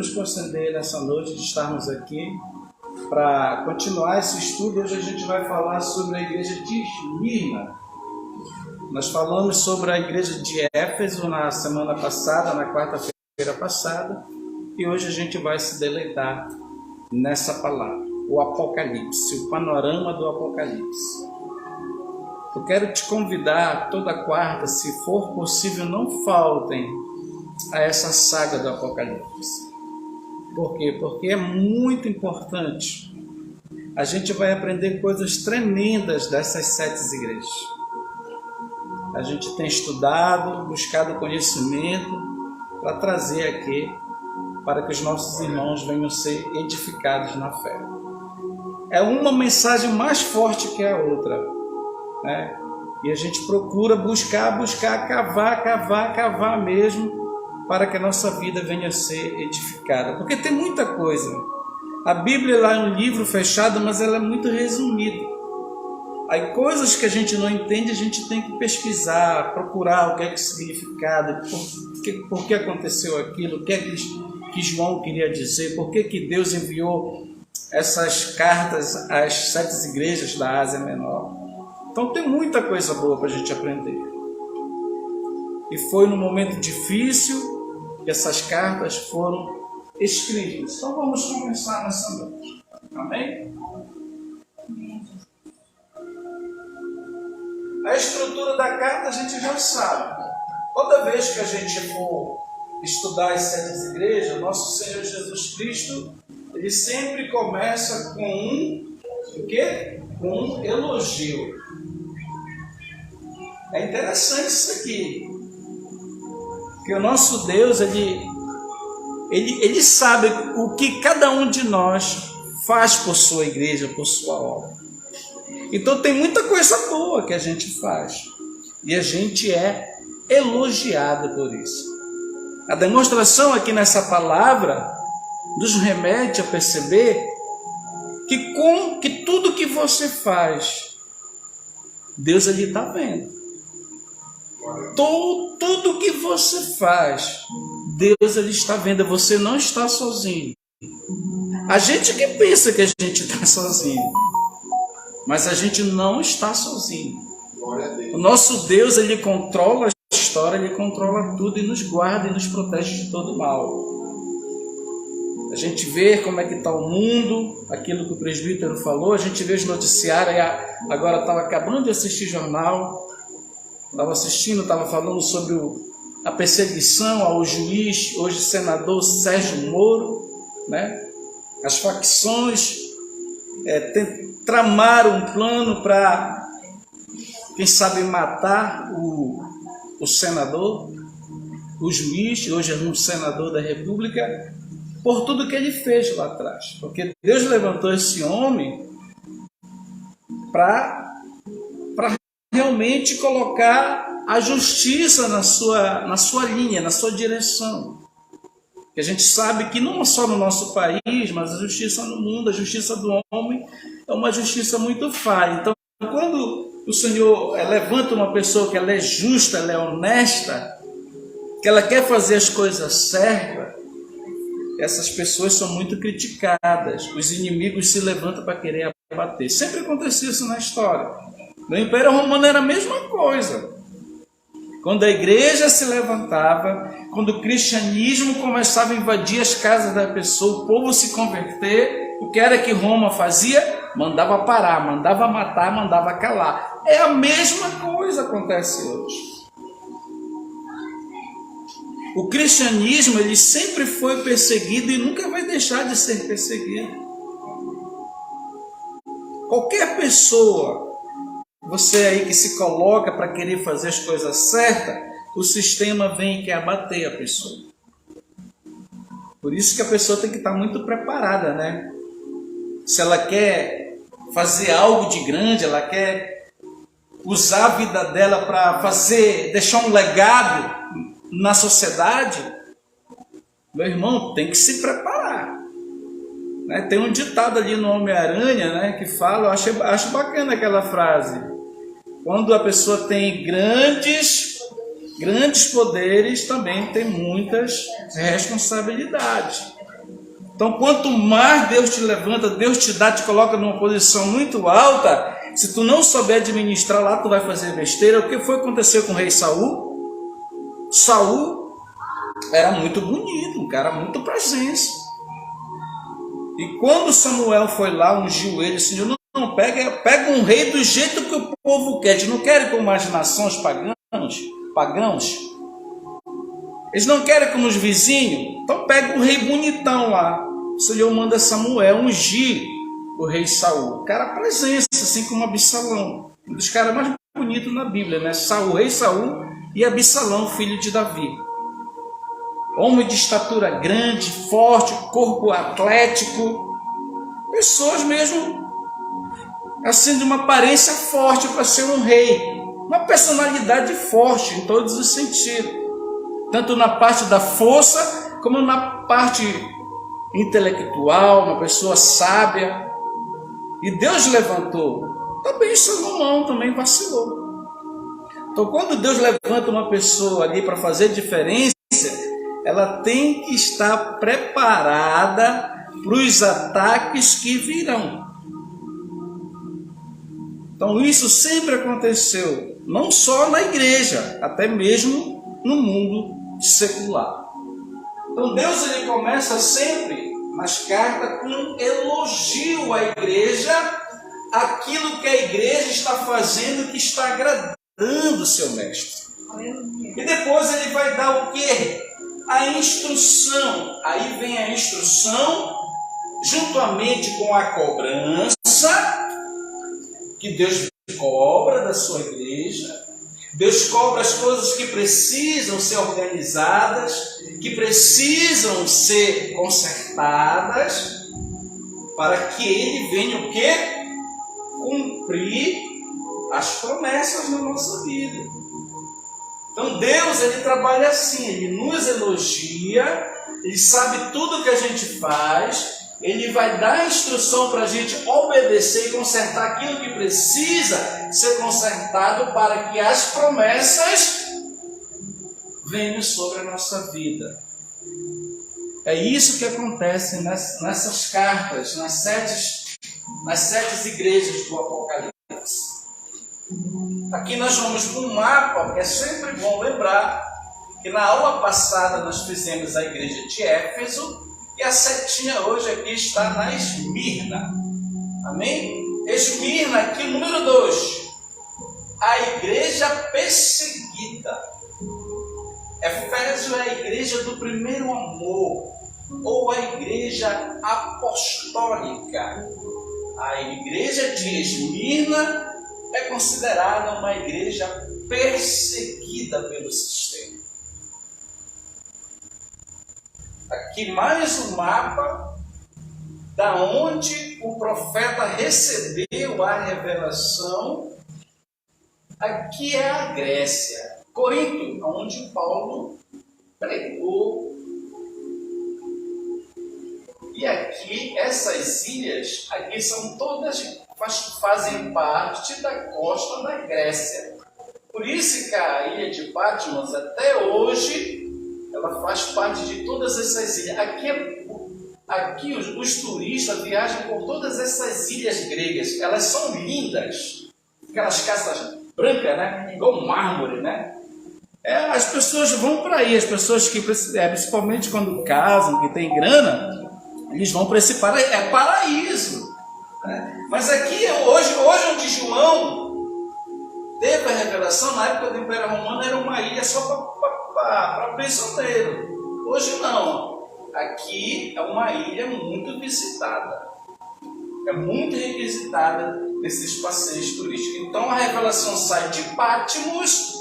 nos conceder nessa noite de estarmos aqui para continuar esse estudo. Hoje a gente vai falar sobre a igreja de Esmirna. Nós falamos sobre a igreja de Éfeso na semana passada, na quarta-feira passada, e hoje a gente vai se deleitar nessa palavra, o Apocalipse, o panorama do Apocalipse. Eu quero te convidar toda quarta, se for possível, não faltem a essa saga do Apocalipse. Por quê? Porque é muito importante. A gente vai aprender coisas tremendas dessas 7 igrejas. A gente tem estudado, buscado conhecimento para trazer aqui, para que os nossos irmãos venham ser edificados na fé. É uma mensagem mais forte que a outra, né? E a gente procura buscar, cavar mesmo, para que a nossa vida venha a ser edificada. Porque tem muita coisa. A Bíblia lá é um livro fechado, mas ela é muito resumida. Aí coisas que a gente não entende, a gente tem que pesquisar, procurar o que é que significado, por que aconteceu aquilo, o que é que João queria dizer, por que Deus enviou essas cartas às 7 igrejas da Ásia Menor. Então tem muita coisa boa para a gente aprender. E foi num momento difícil que essas cartas foram escritas. Então vamos começar nessa noite. Amém? A estrutura da carta a gente já sabe. Toda vez que a gente for estudar as 7 igrejas, nosso Senhor Jesus Cristo, ele sempre começa com o quê? Com um elogio. É interessante isso aqui. Que o nosso Deus, ele sabe o que cada um de nós faz por sua igreja, por sua obra. Então tem muita coisa boa que a gente faz. E a gente é elogiado por isso. A demonstração aqui nessa palavra nos remete a perceber que tudo que você faz, Deus ali está vendo. Tudo que você faz, Deus ele está vendo. Você não está sozinho. A gente que pensa que a gente está sozinho, mas a gente não está sozinho. O nosso Deus, ele controla a história, ele controla tudo e nos guarda e nos protege de todo mal. A gente vê como é que está o mundo, aquilo que o presbítero falou, a gente vê os noticiários. Agora estava acabando de assistir jornal, estava falando sobre a perseguição ao juiz, hoje senador Sérgio Moro, né? As facções tramaram um plano para, quem sabe, matar o senador, o juiz, hoje é um senador da República, por tudo que ele fez lá atrás. Porque Deus levantou esse homem para realmente colocar a justiça na sua linha, na sua direção. Que a gente sabe que não só no nosso país, mas a justiça no mundo, a justiça do homem é uma justiça muito falha. Então, quando o Senhor levanta uma pessoa que ela é justa, ela é honesta, que ela quer fazer as coisas certas, essas pessoas são muito criticadas. Os inimigos se levantam para querer abater. Sempre acontecia isso na história. No Império Romano era a mesma coisa. Quando a igreja se levantava, quando o cristianismo começava a invadir as casas da pessoa, o povo se converter, o que era que Roma fazia? Mandava parar, mandava matar, mandava calar. É a mesma coisa que acontece hoje. O cristianismo, ele sempre foi perseguido e nunca vai deixar de ser perseguido. Qualquer pessoa, você aí que se coloca para querer fazer as coisas certas, o sistema vem e quer abater a pessoa. Por isso que a pessoa tem que estar muito preparada, né? Se ela quer fazer algo de grande, ela quer usar a vida dela para deixar um legado na sociedade, meu irmão, tem que se preparar. Né? Tem um ditado ali no Homem-Aranha, né, que fala, eu acho bacana aquela frase. Quando a pessoa tem grandes poderes, também tem muitas responsabilidades. Então, quanto mais Deus te levanta, Deus te coloca numa posição muito alta, se tu não souber administrar lá, tu vai fazer besteira. O que foi que aconteceu com o rei Saul? Saul era muito bonito, um cara muito presença. E quando Samuel foi lá, ungiu ele, Senhor, não, pega um rei do jeito que o povo quer. Eles não querem como as nações pagãos. Eles não querem como os vizinhos. Então pega um rei bonitão lá. O Senhor manda Samuel ungir o rei Saul. O cara presença, assim como Absalão. Um dos caras mais bonitos na Bíblia, né? Saul, rei Saul e Absalão, filho de Davi. Homem de estatura grande, forte, corpo atlético. Pessoas mesmo assim de uma aparência forte para ser um rei. Uma personalidade forte em todos os sentidos. Tanto na parte da força, como na parte intelectual, uma pessoa sábia. E Deus levantou. Também Salomão também vacilou. Então, quando Deus levanta uma pessoa ali para fazer diferença, ela tem que estar preparada para os ataques que virão. Então, isso sempre aconteceu, não só na igreja, até mesmo no mundo secular. Então, Deus ele começa sempre nas cartas com um elogio à igreja, aquilo que a igreja está fazendo que está agradando o seu mestre. E depois ele vai dar o quê? A instrução. Aí vem a instrução, juntamente com a cobrança, que Deus cobra da sua igreja. Deus cobra as coisas que precisam ser organizadas, que precisam ser consertadas, para que Ele venha o quê? Cumprir as promessas na nossa vida. Então Deus, Ele trabalha assim, Ele nos elogia, Ele sabe tudo que a gente faz, Ele vai dar instrução para a gente obedecer e consertar aquilo que precisa ser consertado para que as promessas venham sobre a nossa vida. É isso que acontece nessas cartas, nas sete igrejas do Apocalipse. Aqui nós vamos para um mapa, porque é sempre bom lembrar que na aula passada nós fizemos a igreja de Éfeso e a setinha hoje aqui está na Esmirna. Amém? Esmirna aqui, número 2. A igreja perseguida. Éfeso é a igreja do primeiro amor, ou a igreja apostólica. A igreja de Esmirna é considerada uma igreja perseguida pelo sistema. Aqui mais um mapa da onde o profeta recebeu a revelação. Aqui é a Grécia, Corinto, onde Paulo pregou. E aqui, essas ilhas, aqui são todas, fazem parte da costa da Grécia. Por isso que a ilha de Patmos, até hoje, ela faz parte de todas essas ilhas. Aqui os turistas viajam por todas essas ilhas gregas. Elas são lindas. Aquelas casas brancas, né? Igual mármore, né? As pessoas vão para aí. As pessoas que, principalmente quando casam, que tem grana, eles vão para esse paraíso. É paraíso. Né? Mas aqui, hoje onde João teve a revelação, na época do Império Romano, era uma ilha só para prisioneiro. Hoje não. Aqui é uma ilha muito visitada. É muito requisitada nesses passeios turísticos. Então a revelação sai de Patmos,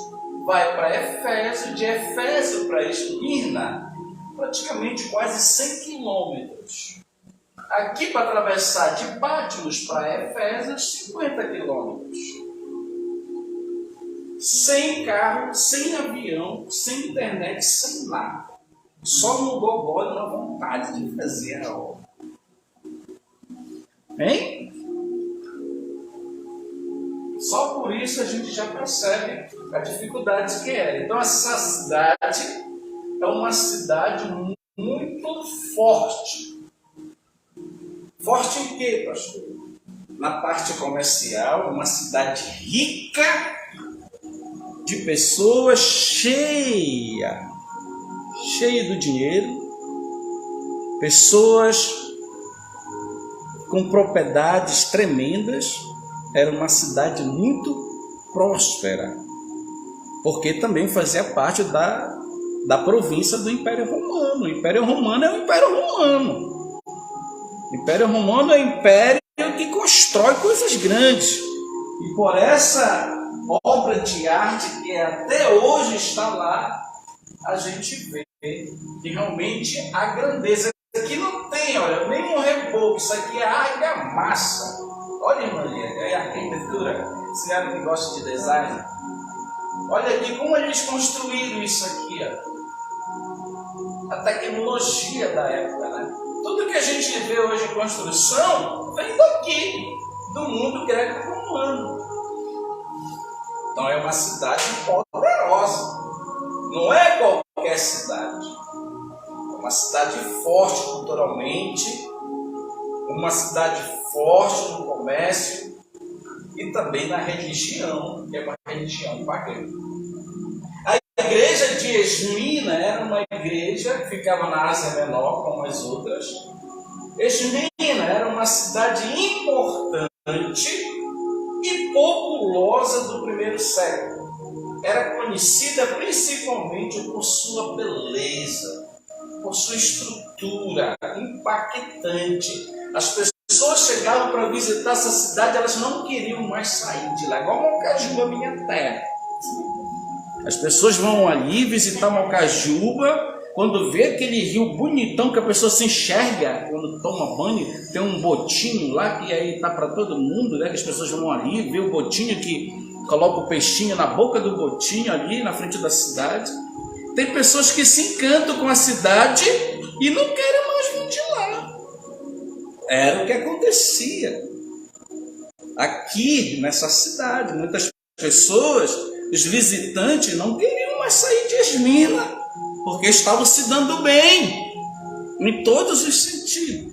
vai para Éfeso, de Éfeso para Esmirna, praticamente quase 100 quilômetros. Aqui para atravessar de Patmos para Éfeso, 50 quilômetros. Sem carro, sem avião, sem internet, sem nada. Só no gogó e na vontade de fazer a obra. Hein? Só por isso a gente já percebe a dificuldade que é. Então essa cidade é uma cidade muito forte. Forte em quê, pastor? Na parte comercial, uma cidade rica de pessoas cheia do dinheiro, pessoas com propriedades tremendas. Era uma cidade muito próspera, porque também fazia parte da província do Império Romano. O Império Romano é o Império Romano. O Império Romano é o império que constrói coisas grandes. E por essa obra de arte que até hoje está lá, a gente vê que realmente a grandeza. Isso aqui não tem, olha, nem um reboco, isso aqui é argamassa. Olha, irmã, é arquitetura. Você que gosta de design. Olha aqui como eles construíram isso aqui, ó. A tecnologia da época, né? Tudo que a gente vê hoje em construção vem daqui, do mundo greco-romano. Então é uma cidade poderosa. Não é qualquer cidade. É uma cidade forte culturalmente, uma cidade forte no comércio e também na religião, que é uma religião pagã. A igreja de Esmina era uma igreja que ficava na Ásia Menor, como as outras. Esmina era uma cidade importante e populosa do primeiro século. Era conhecida principalmente por sua beleza, por sua estrutura impactante. As pessoas chegavam para visitar essa cidade, elas não queriam mais sair de lá, igual Mocajuba, minha terra. As pessoas vão ali visitar Mocajuba, quando vê aquele rio bonitão que a pessoa se enxerga quando toma banho, tem um botinho lá que aí tá para todo mundo, né? Que as pessoas vão ali ver o botinho que coloca o peixinho na boca do botinho ali na frente da cidade. Tem pessoas que se encantam com a cidade e não querem mais vir de lá. Era o que acontecia aqui nessa cidade. Muitas pessoas, os visitantes, não queriam mais sair de Esmina, porque estavam se dando bem em todos os sentidos.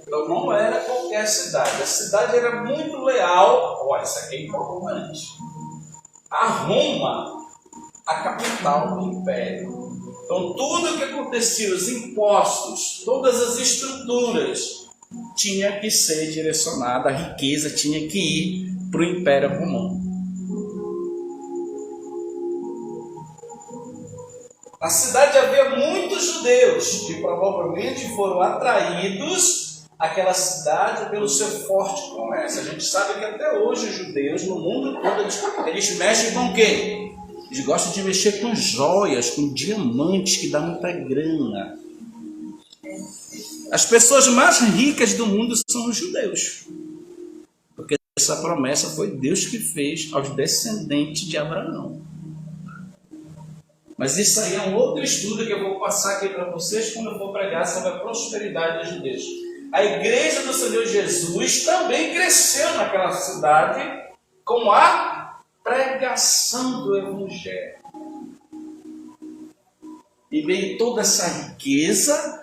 Então não era qualquer cidade. A cidade era muito leal. Olha, isso aqui é importante. A Roma, a capital do império. Então tudo o que acontecia, os impostos, todas as estruturas, tinha que ser direcionada, a riqueza tinha que ir para o Império Romano. Na cidade havia muitos judeus que provavelmente foram atraídos àquela cidade pelo seu forte comércio. A gente sabe que até hoje os judeus no mundo todo eles mexem com o quê? Eles gostam de mexer com joias, com diamantes, que dá muita grana. As pessoas mais ricas do mundo são os judeus. Porque essa promessa foi Deus que fez aos descendentes de Abraão. Mas isso aí é um outro estudo que eu vou passar aqui para vocês quando eu for pregar sobre a prosperidade dos judeus. A igreja do Senhor Jesus também cresceu naquela cidade com a pregação do Evangelho. Em meio a toda essa riqueza,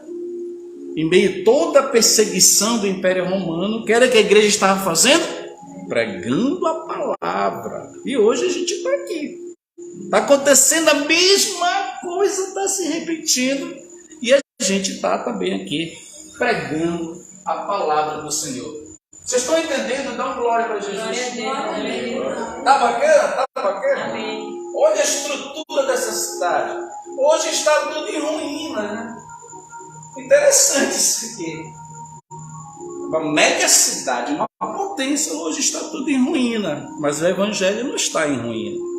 em meio a toda a perseguição do Império Romano, o que era que a igreja estava fazendo? Pregando a palavra. E hoje a gente está aqui. Está acontecendo a mesma coisa, está se repetindo. E a gente está também aqui pregando a palavra do Senhor. Vocês estão entendendo? Dá uma glória para Jesus. Está bacana? Está bacana? Amém. Olha a estrutura dessa cidade. Hoje está tudo em ruína, né? Interessante isso aqui. Uma mega cidade, uma potência, hoje está tudo em ruína. Mas o Evangelho não está em ruína.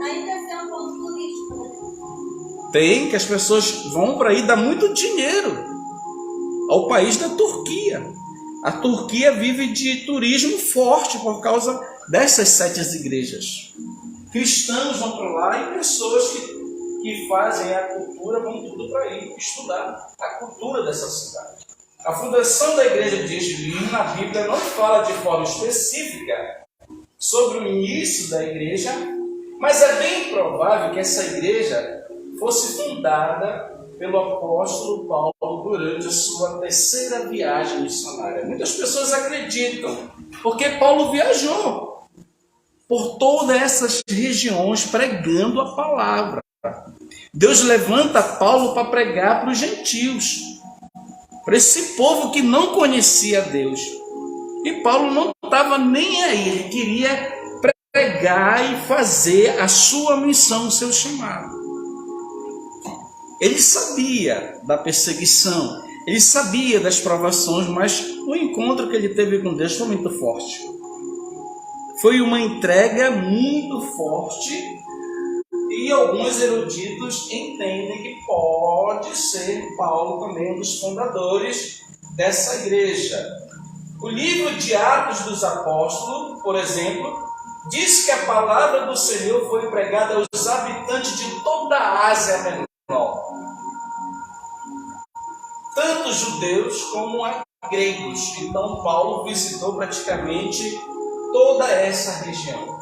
Ainda tem um ponto político. Tem, que as pessoas vão para aí dar muito dinheiro ao país da Turquia. A Turquia vive de turismo forte por causa dessas 7 igrejas. Cristãos vão para lá e pessoas que fazem a cultura vão tudo para aí estudar a cultura dessa cidade. A fundação da igreja de Esmina, na Bíblia não fala de forma específica sobre o início da igreja, mas é bem provável que essa igreja fosse fundada pelo apóstolo Paulo durante a sua terceira viagem missionária. Muitas pessoas acreditam, porque Paulo viajou por todas essas regiões pregando a palavra. Deus levanta Paulo para pregar para os gentios, para esse povo que não conhecia Deus. E Paulo não estava nem aí, ele queria pregar e fazer a sua missão, o seu chamado. Ele sabia da perseguição, ele sabia das provações, mas o encontro que ele teve com Deus foi muito forte. Foi uma entrega muito forte e alguns eruditos entendem que pode ser Paulo também um dos fundadores dessa igreja. O livro de Atos dos Apóstolos, por exemplo, diz que a palavra do Senhor foi pregada aos habitantes de toda a Ásia Menor, tanto judeus como gregos. Então Paulo visitou praticamente toda essa região.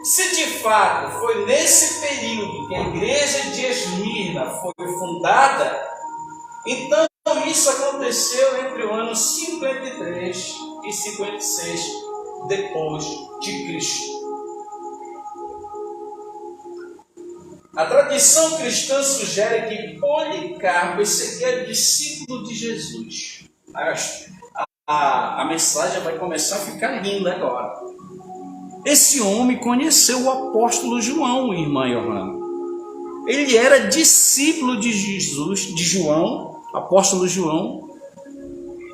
Se de fato foi nesse período que a igreja de Esmirna foi fundada, então isso aconteceu entre o ano 53 e 56 depois de Cristo. A tradição cristã sugere que Policarpo, esse aqui é discípulo de Jesus. A mensagem vai começar a ficar linda agora. Esse homem conheceu o apóstolo João, irmã Johanna. Ele era discípulo de Jesus, de João, apóstolo João,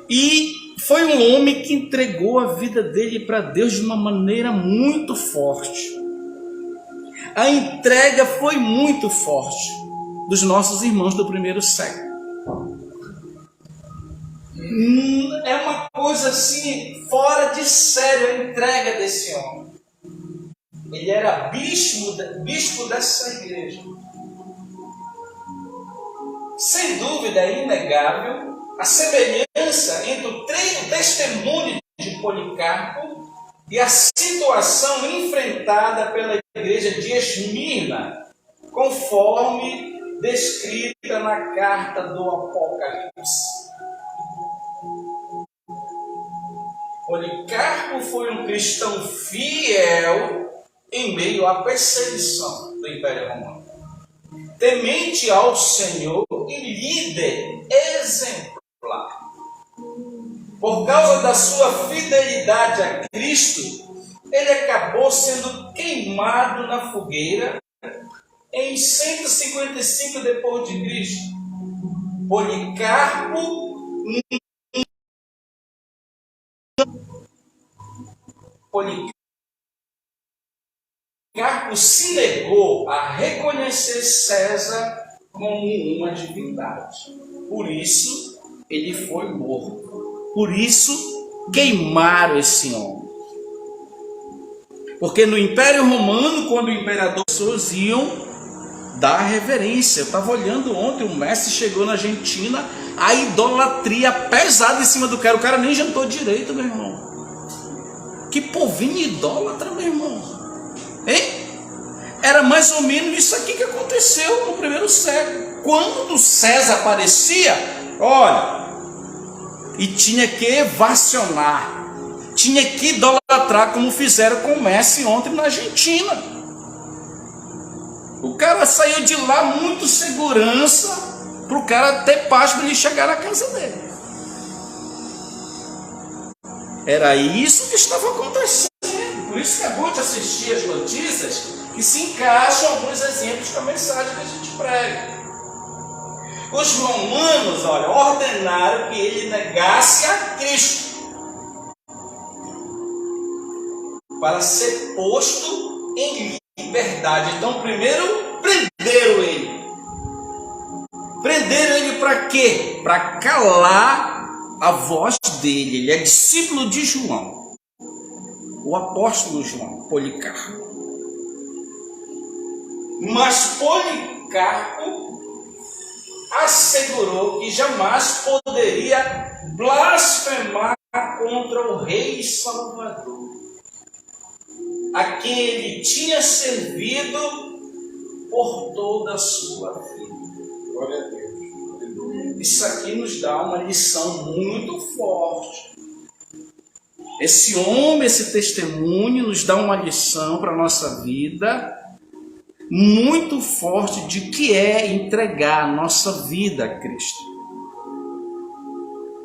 e foi um homem que entregou a vida dele para Deus de uma maneira muito forte. A entrega foi muito forte dos nossos irmãos do primeiro século. É uma coisa assim, fora de sério a entrega desse homem. Ele era bispo dessa igreja. Sem dúvida, é inegável a semelhança entre o testemunho de Policarpo e a situação enfrentada pela igreja de Esmirna, conforme descrita na carta do Apocalipse. Policarpo foi um cristão fiel em meio à perseguição do Império Romano, temente ao Senhor e líder exemplar. Por causa da sua fidelidade a Cristo, ele acabou sendo queimado na fogueira em 155 depois de Cristo. Policarpo se negou a reconhecer César como uma divindade. Por isso, ele foi morto. Por isso, queimaram esse homem. Porque no Império Romano, quando o imperador, as pessoas iam dar reverência. Eu estava olhando ontem, o mestre chegou na Argentina, a idolatria pesada em cima do cara. O cara nem jantou direito, meu irmão. Que povinho idólatra, meu irmão. Hein? Era mais ou menos isso aqui que aconteceu no primeiro século. Quando César aparecia, olha, e tinha que evacionar, tinha que idolatrar, como fizeram com o Messi ontem na Argentina. O cara saiu de lá muito segurança, para o cara ter paz para ele chegar na casa dele. Era isso que estava acontecendo. Por isso que é bom de assistir as notícias, que se encaixam alguns exemplos com a mensagem que a gente prega. Os romanos, olha, ordenaram que ele negasse a Cristo para ser posto em liberdade. Então, primeiro, prenderam ele. Prenderam ele para quê? Para calar a voz dele. Ele é discípulo de João, o apóstolo João, Policarpo. Mas Policarpo assegurou que jamais poderia blasfemar contra o Rei Salvador, a quem ele tinha servido por toda a sua vida. Glória a Deus. Isso aqui nos dá uma lição muito forte. Esse homem, esse testemunho nos dá uma lição para a nossa vida muito forte de que é entregar a nossa vida a Cristo.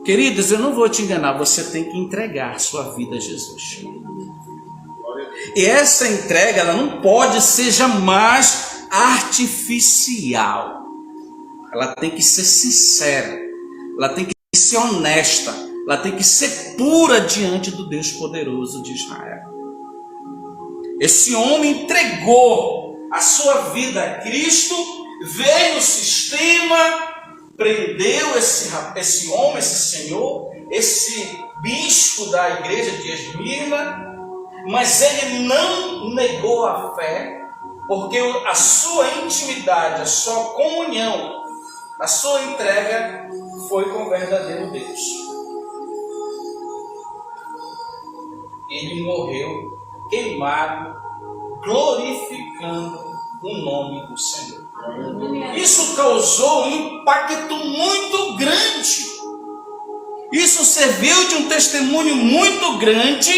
Queridos, eu não vou te enganar, você tem que entregar a sua vida a Jesus. E essa entrega, ela não pode ser jamais artificial. Ela tem que ser sincera, ela tem que ser honesta, ela tem que ser pura diante do Deus poderoso de Israel. Esse homem entregou a sua vida a Cristo, veio no sistema, prendeu esse homem, esse senhor, esse bispo da igreja de Esmirna, mas ele não negou a fé, porque a sua intimidade, a sua comunhão, a sua entrega foi com o verdadeiro Deus. Ele morreu queimado, glorificando o nome do Senhor. Isso causou um impacto muito grande. Isso serviu de um testemunho muito grande,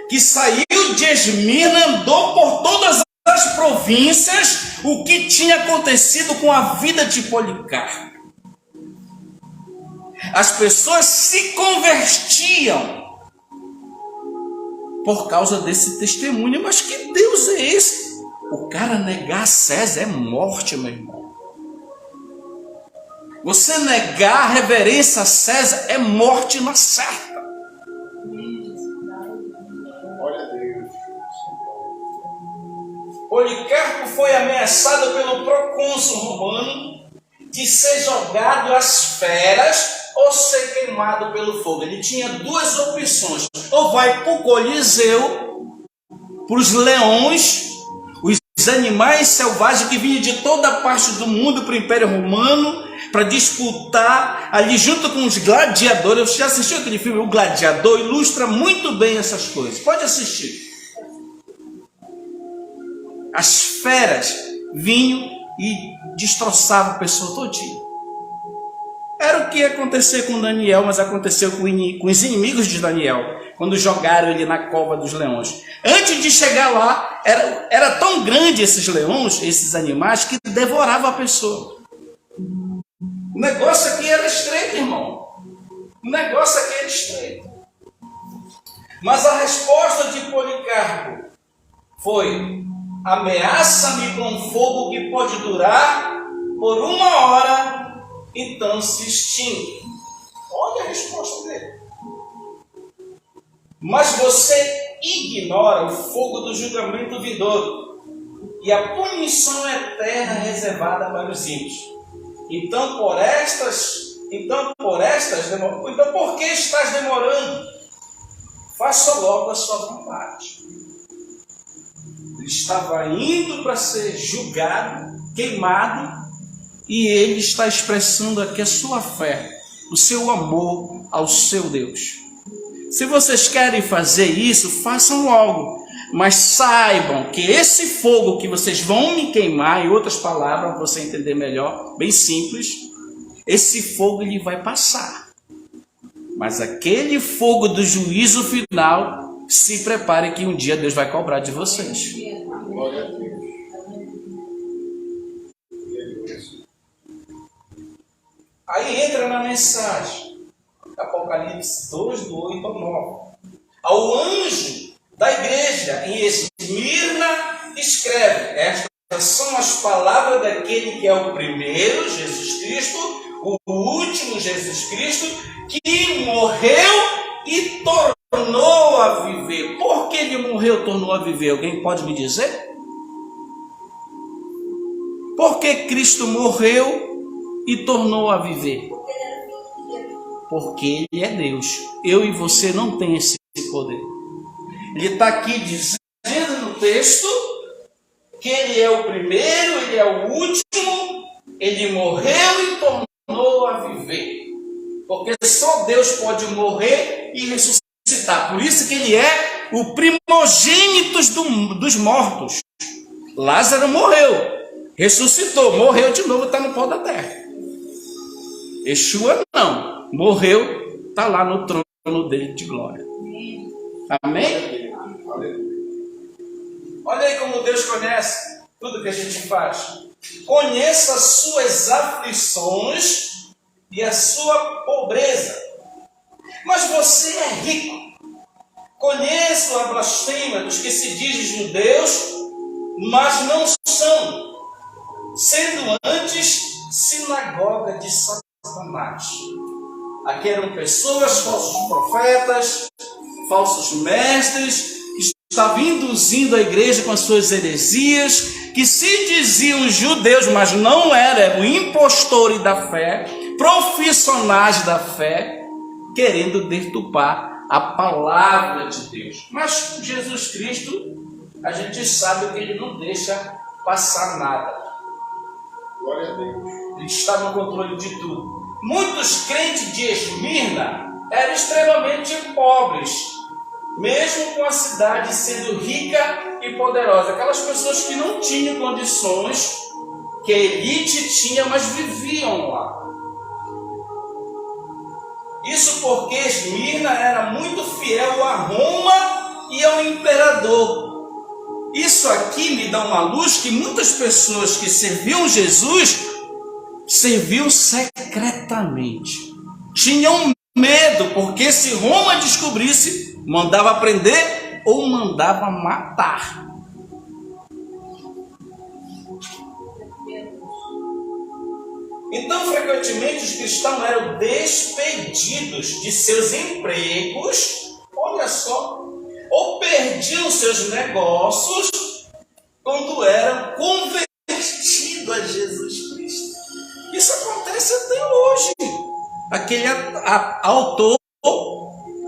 que saiu de Esmirna, andou por todas as províncias, o que tinha acontecido com a vida de Policarpo. As pessoas se convertiam por causa desse testemunho. Mas que Deus é esse? O cara negar César é morte, meu irmão. Você negar a reverência a César é morte na certa. Policarpo foi ameaçado pelo procônsul romano de ser jogado às feras ou ser queimado pelo fogo. Ele tinha duas opções: ou vai para o Coliseu, para os leões, os animais selvagens que vinham de toda parte do mundo para o Império Romano, para disputar ali junto com os gladiadores. Você já assistiu aquele filme, O Gladiador? Ilustra muito bem essas coisas. Pode assistir. As feras vinham e destroçavam a pessoa todinha. Era o que ia acontecer com Daniel, mas aconteceu com os inimigos de Daniel, quando jogaram ele na cova dos leões. Antes de chegar lá, era tão grande esses leões, esses animais, que devoravam a pessoa. O negócio aqui era estreito, irmão. O negócio aqui era estreito. Mas a resposta de Policarpo foi: ameaça-me com fogo que pode durar por 1 hora, então se extingue. Olha a resposta dele. Mas você ignora o fogo do julgamento vindouro e a punição eterna reservada para os ímpios. Então por que estás demorando? Faça logo a sua vontade. Ele estava indo para ser julgado, queimado, e ele está expressando aqui a sua fé, o seu amor ao seu Deus. Se vocês querem fazer isso, façam logo, mas saibam que esse fogo que vocês vão me queimar, em outras palavras, para você entender melhor, bem simples, esse fogo ele vai passar. Mas aquele fogo do juízo final, se prepare que um dia Deus vai cobrar de vocês. Glória a Deus. Aí entra na mensagem, Apocalipse 2, do 8 ao 9. Ao anjo da igreja em Esmirna escreve: estas são as palavras daquele que é o primeiro, Jesus Cristo, o último, Jesus Cristo, que morreu e tornou a viver. Por que ele morreu e tornou a viver? Alguém pode me dizer? Por que Cristo morreu e tornou a viver? Porque Ele é Deus. Eu e você não tem esse poder. Ele está aqui dizendo no texto que Ele é o primeiro, Ele é o último, Ele morreu e tornou a viver. Porque só Deus pode morrer e ressuscitar. Por isso que Ele é o primogênito dos mortos. Lázaro morreu, ressuscitou, morreu de novo, está no pó da terra. Yeshua não. Morreu, está lá no trono dele de glória. Amém? Olha aí como Deus conhece tudo que a gente faz. Conheça as suas aflições e a sua pobreza. Mas você é rico. Conheço a blasfêmia dos que se dizem judeus, mas não são, sendo antes sinagoga de Satanás. Aqui eram pessoas, falsos profetas, falsos mestres, que estavam induzindo a igreja com as suas heresias, que se diziam judeus, mas não eram impostores da fé, profissionais da fé, querendo deturpar a palavra de Deus. Mas Jesus Cristo, a gente sabe que ele não deixa passar nada. Glória a Deus. Ele está no controle de tudo. Muitos crentes de Esmirna eram extremamente pobres, mesmo com a cidade sendo rica e poderosa. Aquelas pessoas que não tinham condições que a elite tinha, mas viviam lá. Isso porque Esmirna era muito fiel a Roma e ao imperador. Isso aqui me dá uma luz que muitas pessoas que serviam Jesus serviam secretamente. Tinham medo, porque se Roma descobrisse, mandava prender ou mandava matar. Então, frequentemente, os cristãos eram despedidos de seus empregos, olha só, ou perdiam seus negócios quando eram convertidos a Jesus Cristo. Isso acontece até hoje. Aquele autor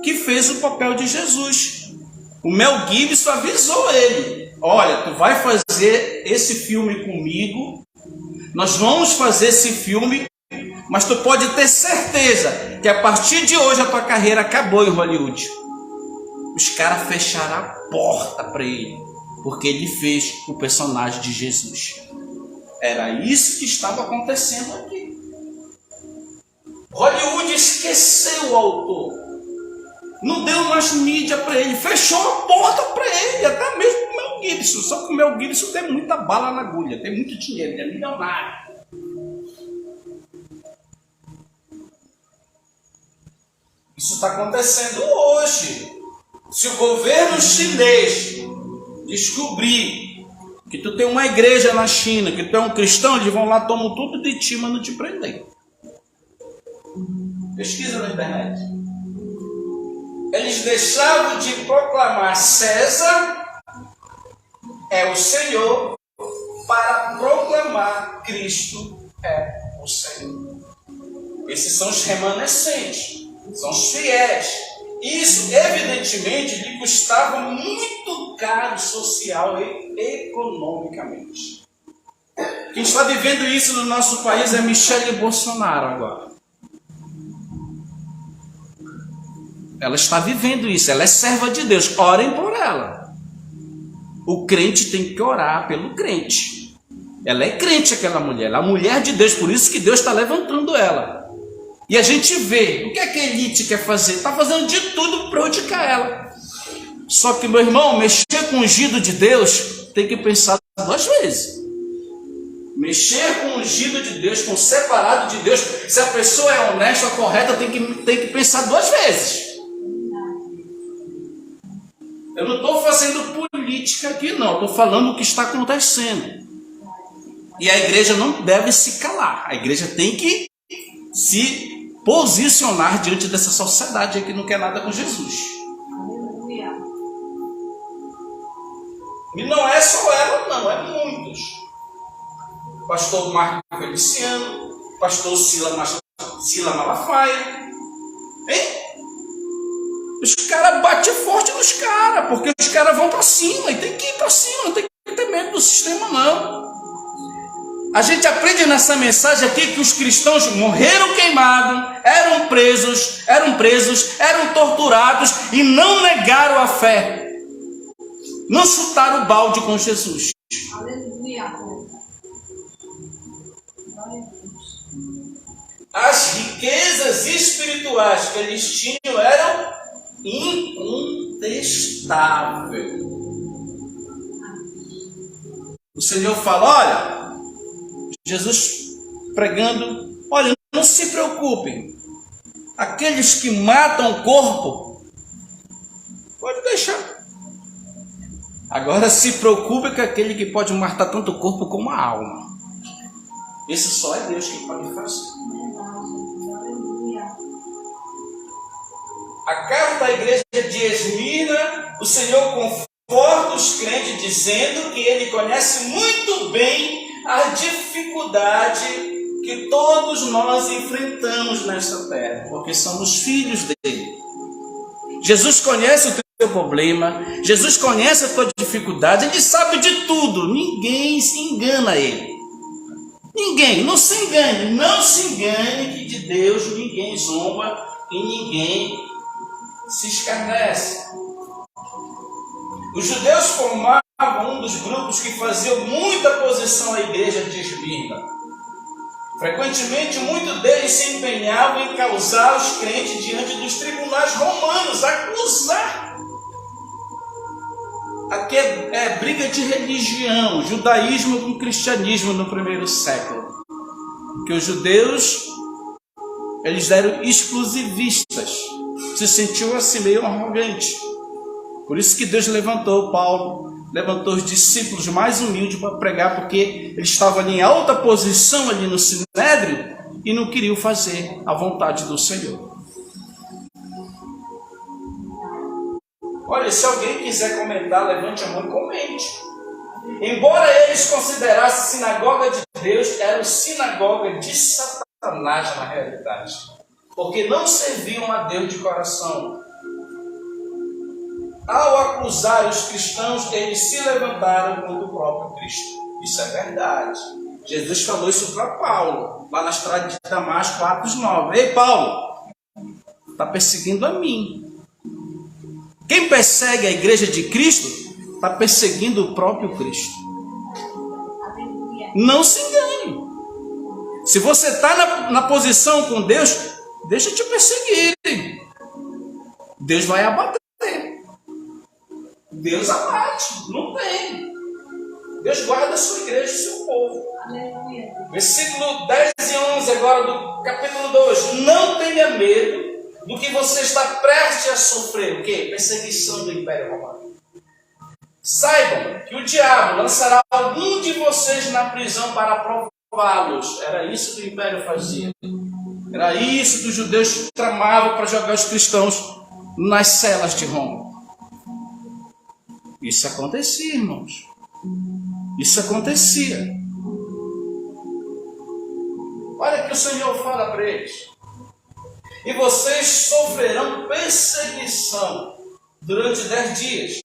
que fez o papel de Jesus. O Mel Gibson avisou ele: olha, tu vai fazer esse filme comigo, nós vamos fazer esse filme, mas tu pode ter certeza que a partir de hoje a tua carreira acabou em Hollywood. Os caras fecharam a porta para ele, porque ele fez o personagem de Jesus. Era isso que estava acontecendo aqui. Hollywood esqueceu o autor, não deu mais mídia para ele, fechou a porta para ele, até mesmo o Mel Gibson. Só que o Mel Gibson tem muita bala na agulha, tem muito dinheiro, ele é milionário. Isso está acontecendo hoje. Se o governo chinês descobrir que tu tem uma igreja na China, que tu é um cristão, eles vão lá, tomam tudo de ti, mas não te prendem. Pesquisa na internet. Eles deixaram de proclamar César é o Senhor para proclamar Cristo é o Senhor. Esses são os remanescentes, são os fiéis. Isso, evidentemente, lhe custava muito caro social e economicamente. Quem está vivendo isso no nosso país é Michele Bolsonaro agora. Ela está vivendo isso, ela é serva de Deus, orem por ela. O crente tem que orar pelo crente. Ela é crente, aquela mulher, ela é a mulher de Deus, por isso que Deus está levantando ela. E a gente vê, o que é que a elite quer fazer? Está fazendo de tudo para prejudicar ela. Só que, meu irmão, mexer com o ungido de Deus, tem que pensar duas vezes. Mexer com o ungido de Deus, com o separado de Deus, se a pessoa é honesta, correta, tem que pensar duas vezes. Eu não estou fazendo política aqui, não. Estou falando o que está acontecendo. E a igreja não deve se calar. A igreja tem que se posicionar diante dessa sociedade que não quer nada com Jesus. E não é só ela, não. É muitos. Pastor Marco Feliciano, pastor Sila Malafaia. Hein? Os caras batem forte nos caras, porque os caras vão para cima, e tem que ir para cima, não tem que ter medo do sistema, não. A gente aprende nessa mensagem aqui que os cristãos morreram queimados, eram presos, eram torturados e não negaram a fé. Não chutaram o balde com Jesus. Aleluia. as riquezas espirituais que eles tinham eram incontestáveis. O Senhor fala, olha, Jesus pregando, olha, não se preocupem, aqueles que matam o corpo, pode deixar. Agora se preocupe com aquele que pode matar tanto o corpo como a alma. Isso só é Deus que pode fazer. A carta à igreja de Esmirna, o Senhor conforta os crentes dizendo que Ele conhece muito bem a dificuldade que todos nós enfrentamos nesta terra, porque somos filhos dele. Jesus conhece o teu problema, Jesus conhece a tua dificuldade, Ele sabe de tudo, ninguém se engana a Ele. Ninguém, não se engane que de Deus ninguém zomba e ninguém se escarnece. Os judeus formavam um dos grupos que faziam muita oposição à igreja de Esmirna. Frequentemente, muitos deles se empenhavam em causar os crentes diante dos tribunais romanos, acusar. Aqui é briga de religião, judaísmo com cristianismo no primeiro século. Que os judeus, eles eram exclusivistas, se sentiam assim meio arrogantes. Por isso que Deus levantou Paulo, levantou os discípulos mais humildes para pregar, porque eles estavam ali em alta posição ali no Sinédrio e não queriam fazer a vontade do Senhor. Olha, se alguém quiser comentar, levante a mão e comente. Embora eles considerassem a sinagoga de Deus, era sinagoga de Satanás na realidade, porque não serviam a Deus de coração. Ao acusar os cristãos, eles se levantaram contra o próprio Cristo. Isso é verdade. Jesus falou isso para Paulo, lá na estrada de Damasco, Atos 9. Ei, Paulo, está perseguindo a mim. Quem persegue a igreja de Cristo, está perseguindo o próprio Cristo. Não se engane. Se você está na posição com Deus, deixa te perseguir. Deus vai abater. Deus abate, não tem. Deus guarda a sua igreja e o seu povo. Aleluia. Versículo 10 e 11 agora do capítulo 2. Não tenha medo do que você está prestes a sofrer. O quê? Perseguição do Império Romano. Saibam que o diabo lançará algum de vocês na prisão para prová-los. Era isso que o Império fazia. Era isso que os judeus tramavam para jogar os cristãos nas celas de Roma. Isso acontecia, irmãos. Isso acontecia. Olha o que o Senhor fala para eles. E vocês sofrerão perseguição durante 10 dias.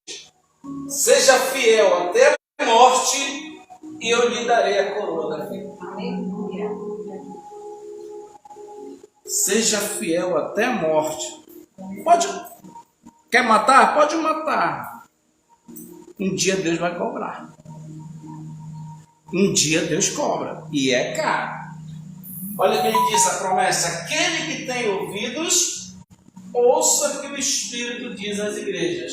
Seja fiel até a morte e eu lhe darei a coroa da vida. Seja fiel até a morte. Quer matar? Pode matar. Um dia Deus vai cobrar. Um dia Deus cobra. E é caro. Olha o que ele diz a promessa. Aquele que tem ouvidos, ouça o que o Espírito diz às igrejas.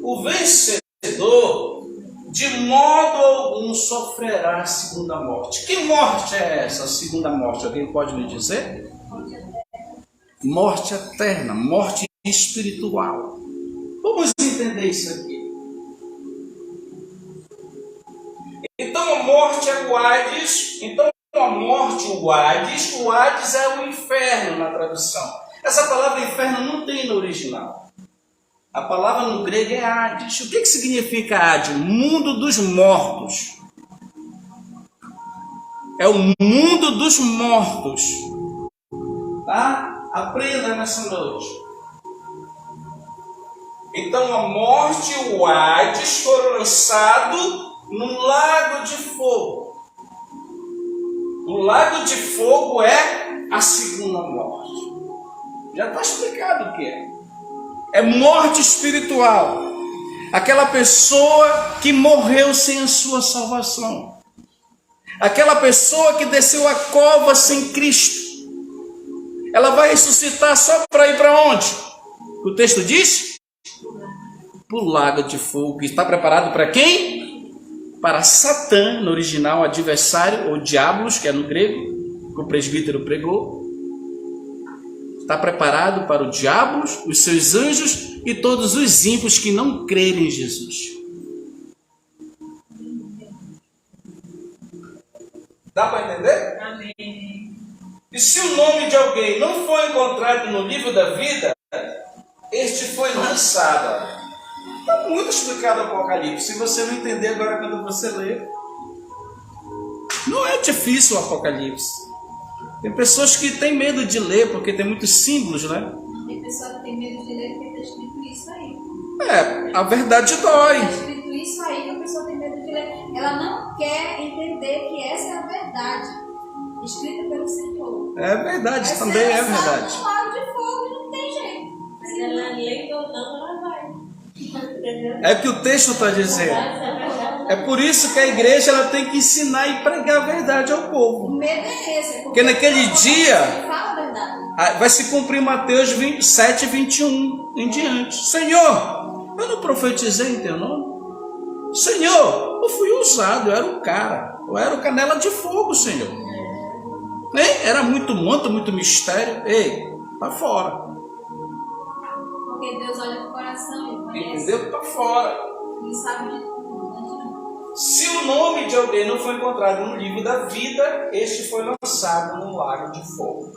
O vencedor, de modo algum, sofrerá a segunda morte. Que morte é essa, a segunda morte? Alguém pode me dizer? Morte eterna, morte espiritual. Vamos entender isso aqui. Então a morte é o Hades. Então a morte, o Hades é o inferno na tradução. Essa palavra inferno não tem no original. A palavra no grego é Hades. O que significa Hades? Mundo dos mortos. É o mundo dos mortos. Tá? Aprenda nessa noite. Então a morte e o Hades foram lançados num lago de fogo. O lago de fogo é a segunda morte. Já está explicado o que é. É morte espiritual. Aquela pessoa que morreu sem a sua salvação. Aquela pessoa que desceu a cova sem Cristo. ressuscitar só para ir para onde? O texto diz? Para o lago de fogo. Está preparado para quem? Para Satã, no original adversário, ou diabos, que é no grego, que o presbítero pregou. Está preparado para o diabos, os seus anjos e todos os ímpios que não crerem em Jesus. Dá para entender? Amém. E se o nome de alguém não foi encontrado no livro da vida, este foi lançado. Está muito explicado o Apocalipse. Se você não entender agora quando você lê, não é difícil o Apocalipse. Tem pessoas que têm medo de ler porque tem muitos símbolos, né? Tem pessoa que tem medo de ler porque está escrito isso aí. A verdade dói. Está escrito isso aí que a pessoa tem medo de ler. Ela não quer entender que essa é a verdade, escrita pelo Senhor. É verdade, Mas também é ela sabe verdade. no lago de fogo e não tem jeito. Se ela lê ou não, ela vai. Entendeu? É o que o texto está dizendo. É por isso que a igreja ela tem que ensinar e pregar a verdade ao O povo. medo é esse. Porque naquele dia Fala a verdade. vai se cumprir Mateus 7, 21 em diante. Senhor, eu não profetizei em teu nome? Senhor, eu fui usado, eu era o cara. Eu era o canela de fogo, Senhor. Hein? Era muito manto, muito mistério. Ei, tá fora. Porque Deus olha pro coração, Ele conhece. Entendeu? Tá fora. Ele sabe de tudo. Se o nome de alguém não foi encontrado no livro da vida, este foi lançado no lago de fogo.